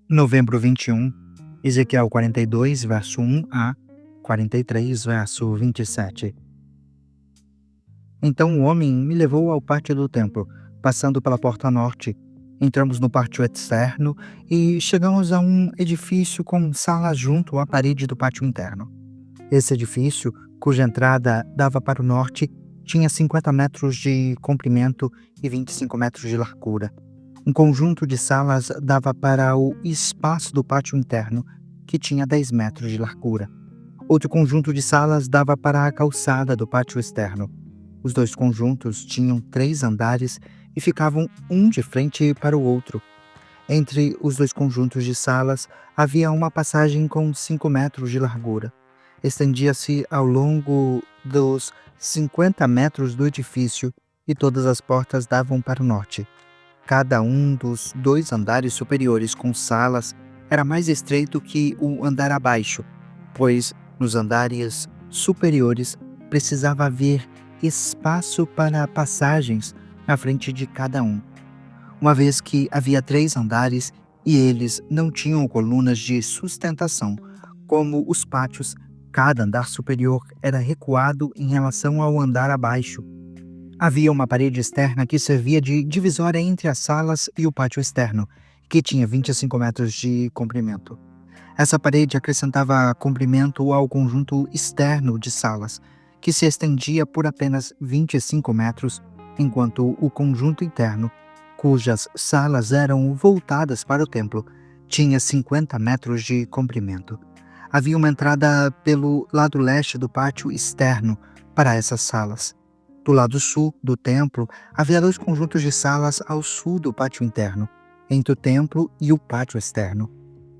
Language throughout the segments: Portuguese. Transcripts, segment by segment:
Novembro 21, Ezequiel 42, verso 1 a 43, verso 27. Então o homem me levou ao pátio do templo, passando pela porta norte. Entramos no pátio externo e chegamos a um edifício com salas junto à parede do pátio interno. Esse edifício, cuja entrada dava para o norte, tinha 50 metros de comprimento e 25 metros de largura. Um conjunto de salas dava para o espaço do pátio interno, que tinha 10 metros de largura. Outro conjunto de salas dava para a calçada do pátio externo. Os dois conjuntos tinham 3 andares e ficavam um de frente para o outro. Entre os dois conjuntos de salas havia uma passagem com 5 metros de largura. Estendia-se ao longo dos 50 metros do edifício e todas as portas davam para o norte. Cada um dos 2 andares superiores com salas era mais estreito que o andar abaixo, pois nos andares superiores precisava haver espaço para passagens na frente de cada um. Uma vez que havia 3 andares e eles não tinham colunas de sustentação, como os pátios, cada andar superior era recuado em relação ao andar abaixo. Havia uma parede externa que servia de divisória entre as salas e o pátio externo, que tinha 25 metros de comprimento. Essa parede acrescentava comprimento ao conjunto externo de salas, que se estendia por apenas 25 metros, enquanto o conjunto interno, cujas salas eram voltadas para o templo, tinha 50 metros de comprimento. Havia uma entrada pelo lado leste do pátio externo para essas salas. Do lado sul do templo, havia 2 conjuntos de salas ao sul do pátio interno, entre o templo e o pátio externo.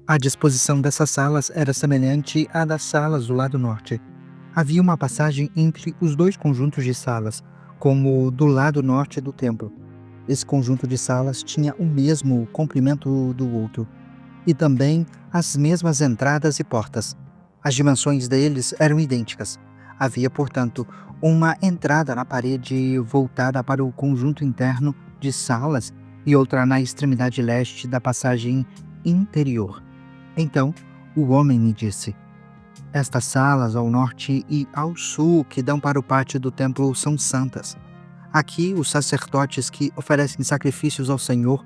A disposição dessas salas era semelhante à das salas do lado norte. Havia uma passagem entre os 2 conjuntos de salas, como do lado norte do templo. Esse conjunto de salas tinha o mesmo comprimento do outro, e também as mesmas entradas e portas. As dimensões deles eram idênticas. Havia, portanto, uma entrada na parede voltada para o conjunto interno de salas e outra na extremidade leste da passagem interior. Então, o homem me disse: estas salas ao norte e ao sul que dão para o pátio do templo são santas. Aqui, os sacerdotes que oferecem sacrifícios ao Senhor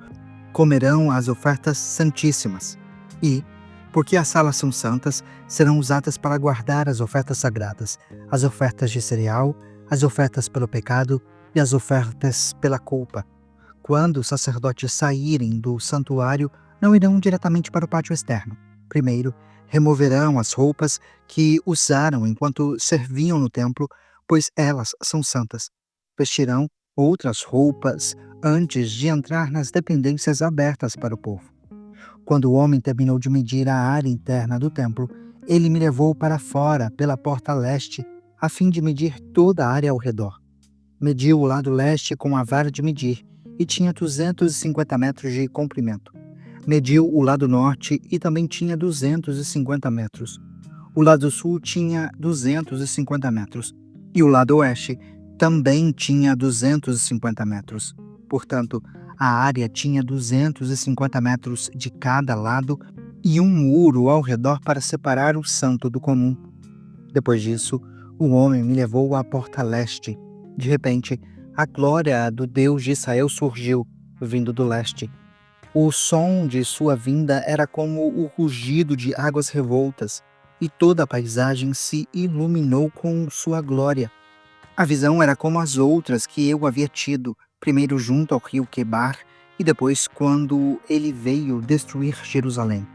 comerão as ofertas santíssimas. E, porque as salas são santas, serão usadas para guardar as ofertas sagradas, as ofertas de cereal, as ofertas pelo pecado e as ofertas pela culpa. Quando os sacerdotes saírem do santuário, não irão diretamente para o pátio externo. Primeiro, removerão as roupas que usaram enquanto serviam no templo, pois elas são santas. Vestirão outras roupas antes de entrar nas dependências abertas para o povo. Quando o homem terminou de medir a área interna do templo, ele me levou para fora pela porta leste, a fim de medir toda a área ao redor. Mediu o lado leste com a vara de medir, e tinha 250 metros de comprimento. Mediu o lado norte e também tinha 250 metros. O lado sul tinha 250 metros, e o lado oeste também tinha 250 metros. Portanto, a área tinha 250 metros de cada lado e um muro ao redor para separar o santo do comum. Depois disso, o homem me levou à porta leste. De repente, a glória do Deus de Israel surgiu, vindo do leste. O som de sua vinda era como o rugido de águas revoltas, e toda a paisagem se iluminou com sua glória. A visão era como as outras que eu havia tido, primeiro junto ao rio Quebar e depois quando ele veio destruir Jerusalém.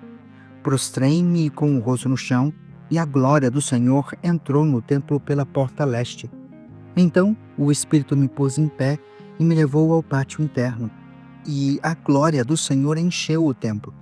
Prostrei-me com o rosto no chão e a glória do Senhor entrou no templo pela porta leste. Então o Espírito me pôs em pé e me levou ao pátio interno, e a glória do Senhor encheu o templo.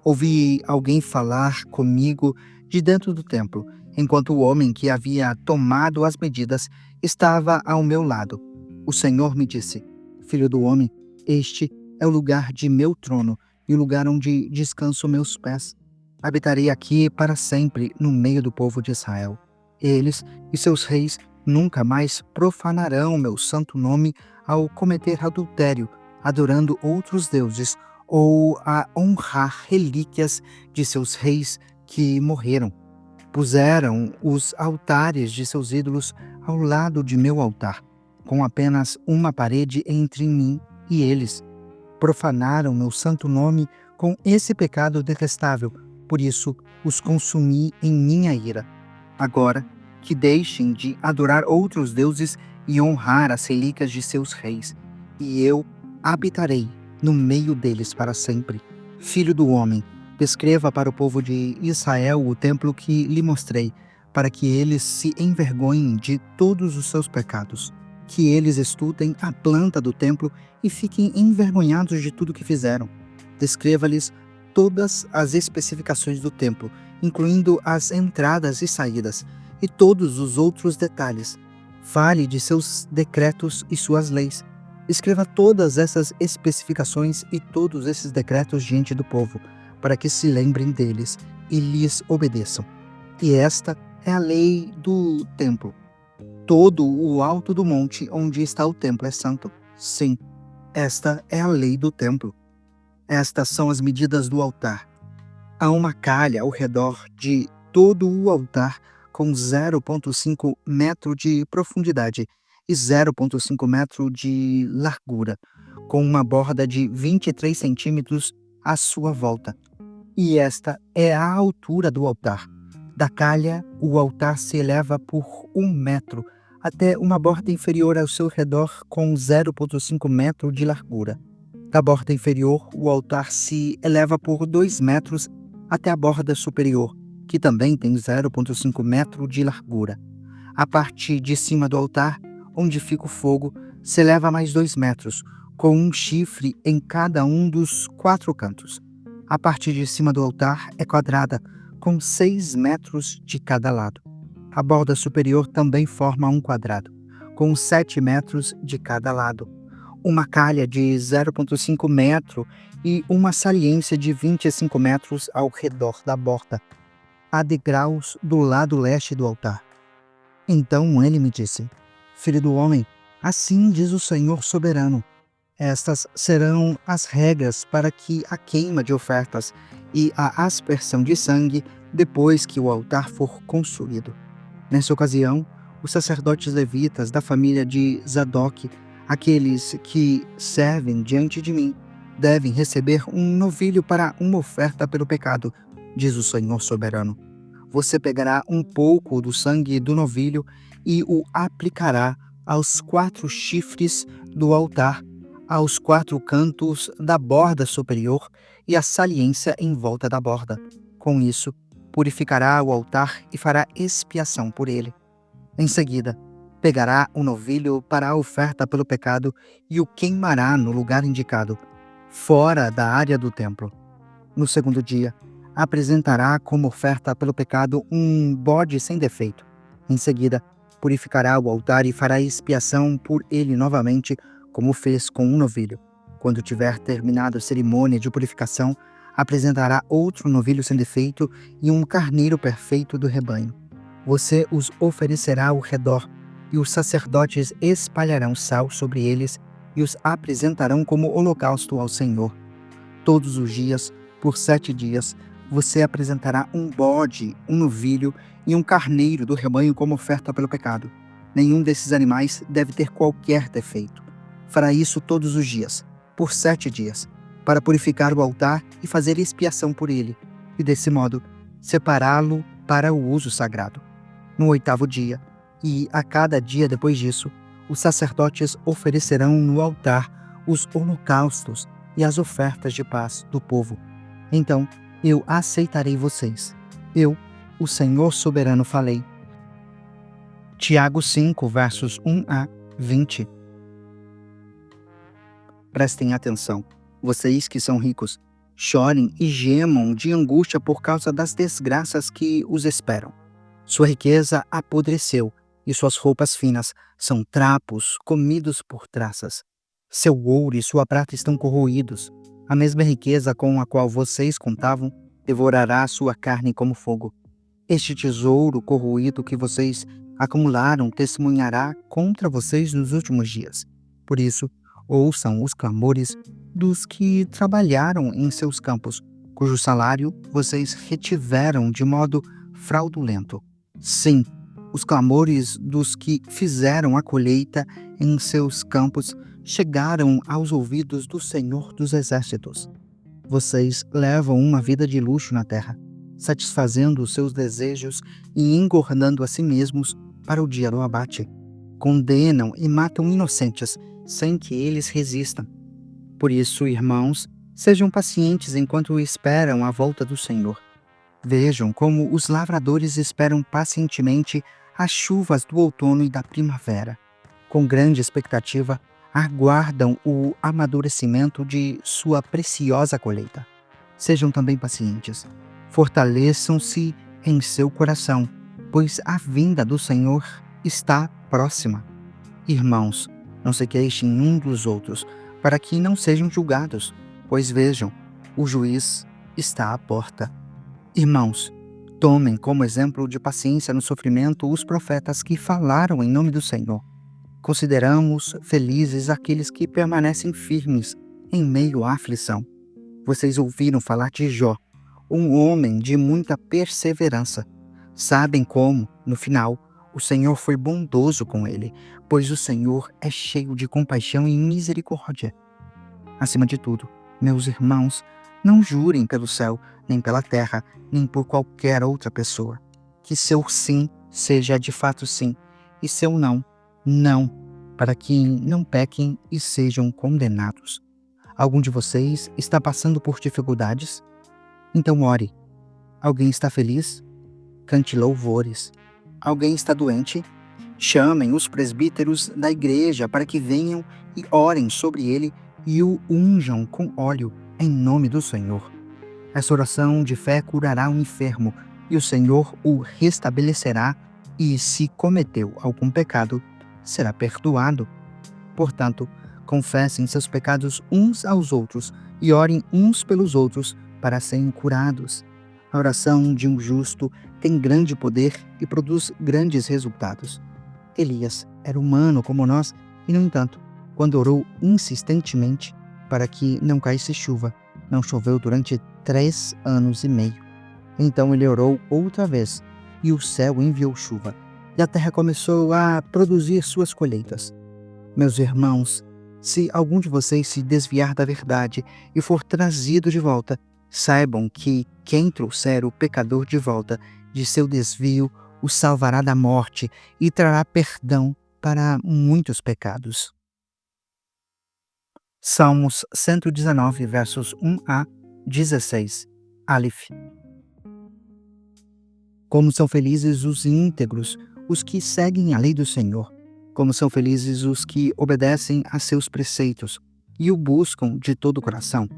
Ouvi alguém falar comigo de dentro do templo, enquanto o homem que havia tomado as medidas estava ao meu lado. O Senhor me disse: Filho do homem, este é o lugar de meu trono e o lugar onde descanso meus pés. Habitarei aqui para sempre no meio do povo de Israel. Eles e seus reis nunca mais profanarão meu santo nome ao cometer adultério, adorando outros deuses ou a honrar relíquias de seus reis que morreram. Puseram os altares de seus ídolos ao lado de meu altar, com apenas uma parede entre mim e eles. Profanaram meu santo nome com esse pecado detestável, por isso os consumi em minha ira. Agora, que deixem de adorar outros deuses e honrar as relíquias de seus reis, e eu habitarei no meio deles para sempre. Filho do homem, descreva para o povo de Israel o templo que lhe mostrei, para que eles se envergonhem de todos os seus pecados, que eles estudem a planta do templo e fiquem envergonhados de tudo que fizeram. Descreva-lhes todas as especificações do templo, incluindo as entradas e saídas, e todos os outros detalhes. Fale de seus decretos e suas leis. Escreva todas essas especificações e todos esses decretos diante do povo, para que se lembrem deles e lhes obedeçam. E esta é a lei do templo. Todo o alto do monte onde está o templo é santo. Sim, esta é a lei do templo. Estas são as medidas do altar. Há uma calha ao redor de todo o altar com 0,5 metro de profundidade e 0,5 metro de largura, com uma borda de 23 centímetros à sua volta. E esta é a altura do altar. Da calha, o altar se eleva por 1 metro até uma borda inferior ao seu redor com 0,5 metro de largura. Da borda inferior, o altar se eleva por 2 metros até a borda superior, que também tem 0,5 metro de largura. A parte de cima do altar, onde fica o fogo, se eleva mais 2 metros, com um chifre em cada um dos 4 cantos. A parte de cima do altar é quadrada, com 6 metros de cada lado. A borda superior também forma um quadrado, com 7 metros de cada lado. Uma calha de 0,5 metro e uma saliência de 25 metros ao redor da borda. Há degraus do lado leste do altar. Então ele me disse: Filho do homem, assim diz o Senhor soberano. Estas serão as regras para que a queima de ofertas e a aspersão de sangue depois que o altar for construído. Nessa ocasião, os sacerdotes levitas da família de Zadok, aqueles que servem diante de mim, devem receber um novilho para uma oferta pelo pecado, diz o Senhor soberano. Você pegará um pouco do sangue do novilho e o aplicará aos 4 chifres do altar, aos 4 cantos da borda superior e a saliência em volta da borda. Com isso, purificará o altar e fará expiação por ele. Em seguida, pegará o novilho para a oferta pelo pecado e o queimará no lugar indicado, fora da área do templo. No segundo dia, apresentará como oferta pelo pecado um bode sem defeito. Em seguida, purificará o altar e fará expiação por ele novamente, como fez com um novilho. Quando tiver terminado a cerimônia de purificação, apresentará outro novilho sem defeito e um carneiro perfeito do rebanho. Você os oferecerá ao redor, e os sacerdotes espalharão sal sobre eles e os apresentarão como holocausto ao Senhor. Todos os dias, por 7 dias, você apresentará um bode, um novilho e um carneiro do rebanho como oferta pelo pecado. Nenhum desses animais deve ter qualquer defeito. Fará isso todos os dias, por 7 dias, para purificar o altar e fazer expiação por ele, e desse modo, separá-lo para o uso sagrado. No 8º dia, e a cada dia depois disso, os sacerdotes oferecerão no altar os holocaustos e as ofertas de paz do povo. Então, eu aceitarei vocês. Eu, o Senhor soberano, falei. Tiago 5, versos 1 a 20. Prestem atenção, vocês que são ricos, chorem e gemam de angústia por causa das desgraças que os esperam. Sua riqueza apodreceu e suas roupas finas são trapos comidos por traças. Seu ouro e sua prata estão corroídos. A mesma riqueza com a qual vocês contavam devorará a sua carne como fogo. Este tesouro corroído que vocês acumularam testemunhará contra vocês nos últimos dias. Por isso, ouçam os clamores dos que trabalharam em seus campos, cujo salário vocês retiveram de modo fraudulento. Sim, os clamores dos que fizeram a colheita em seus campos chegaram aos ouvidos do Senhor dos Exércitos. Vocês levam uma vida de luxo na terra, satisfazendo os seus desejos e engordando a si mesmos para o dia do abate. Condenam e matam inocentes, sem que eles resistam. Por isso, irmãos, sejam pacientes enquanto esperam a volta do Senhor. Vejam como os lavradores esperam pacientemente as chuvas do outono e da primavera. Com grande expectativa, aguardam o amadurecimento de sua preciosa colheita. Sejam também pacientes. Fortaleçam-se em seu coração, pois a vinda do Senhor está próxima. Irmãos, não se queixem um dos outros, para que não sejam julgados, pois vejam, o juiz está à porta. Irmãos, tomem como exemplo de paciência no sofrimento os profetas que falaram em nome do Senhor. Consideramos felizes aqueles que permanecem firmes em meio à aflição. Vocês ouviram falar de Jó, um homem de muita perseverança. Sabem como, no final, o Senhor foi bondoso com ele, pois o Senhor é cheio de compaixão e misericórdia. Acima de tudo, meus irmãos, não jurem pelo céu, nem pela terra, nem por qualquer outra pessoa. Que seu sim seja de fato sim, e seu não, não, para que não pequem e sejam condenados. Algum de vocês está passando por dificuldades? Então ore. Alguém está feliz? Cante louvores. Alguém está doente? Chamem os presbíteros da igreja para que venham e orem sobre ele e o unjam com óleo em nome do Senhor. Essa oração de fé curará o enfermo e o Senhor o restabelecerá, e se cometeu algum pecado, será perdoado. Portanto, confessem seus pecados uns aos outros e orem uns pelos outros para serem curados. A oração de um justo tem grande poder e produz grandes resultados. Elias era humano como nós e, no entanto, quando orou insistentemente para que não caísse chuva, não choveu durante 3 anos e meio. Então ele orou outra vez e o céu enviou chuva e a terra começou a produzir suas colheitas. Meus irmãos, se algum de vocês se desviar da verdade e for trazido de volta, saibam que quem trouxer o pecador de volta de seu desvio o salvará da morte e trará perdão para muitos pecados. Salmos 119, versos 1a 16. Alif. Como são felizes os íntegros, os que seguem a lei do Senhor. Como são felizes os que obedecem a seus preceitos e o buscam de todo o coração.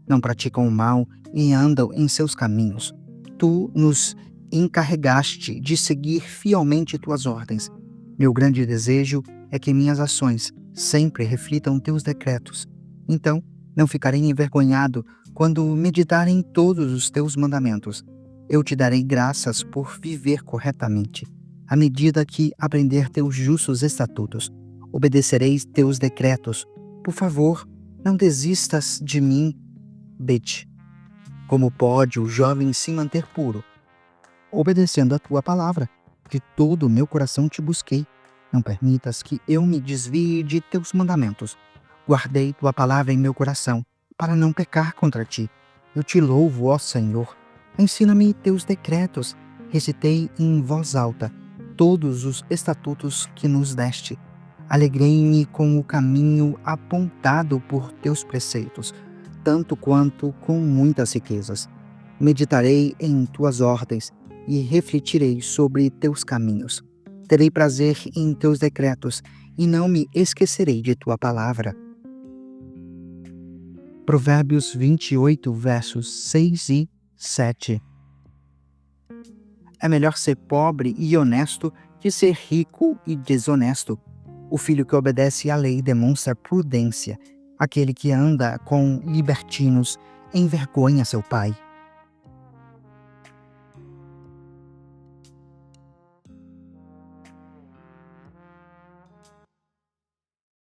Não praticam o mal e andam em seus caminhos. Tu nos encarregaste de seguir fielmente tuas ordens. Meu grande desejo é que minhas ações sempre reflitam teus decretos. Então, não ficarei envergonhado quando meditar em todos os teus mandamentos. Eu te darei graças por viver corretamente. À medida que aprender teus justos estatutos, obedecerei teus decretos. Por favor, não desistas de mim, Bet. Como pode o jovem se manter puro? Obedecendo a tua palavra. De todo o meu coração te busquei. Não permitas que eu me desvie de teus mandamentos. Guardei tua palavra em meu coração, para não pecar contra ti. Eu te louvo, ó Senhor. Ensina-me teus decretos. Recitei em voz alta todos os estatutos que nos deste. Alegrei-me com o caminho apontado por teus preceitos, tanto quanto com muitas riquezas. Meditarei em tuas ordens e refletirei sobre teus caminhos. Terei prazer em teus decretos e não me esquecerei de tua palavra. Provérbios 28, versos 6 e 7. É melhor ser pobre e honesto que ser rico e desonesto. O filho que obedece à lei demonstra prudência. Aquele que anda com libertinos envergonha seu pai.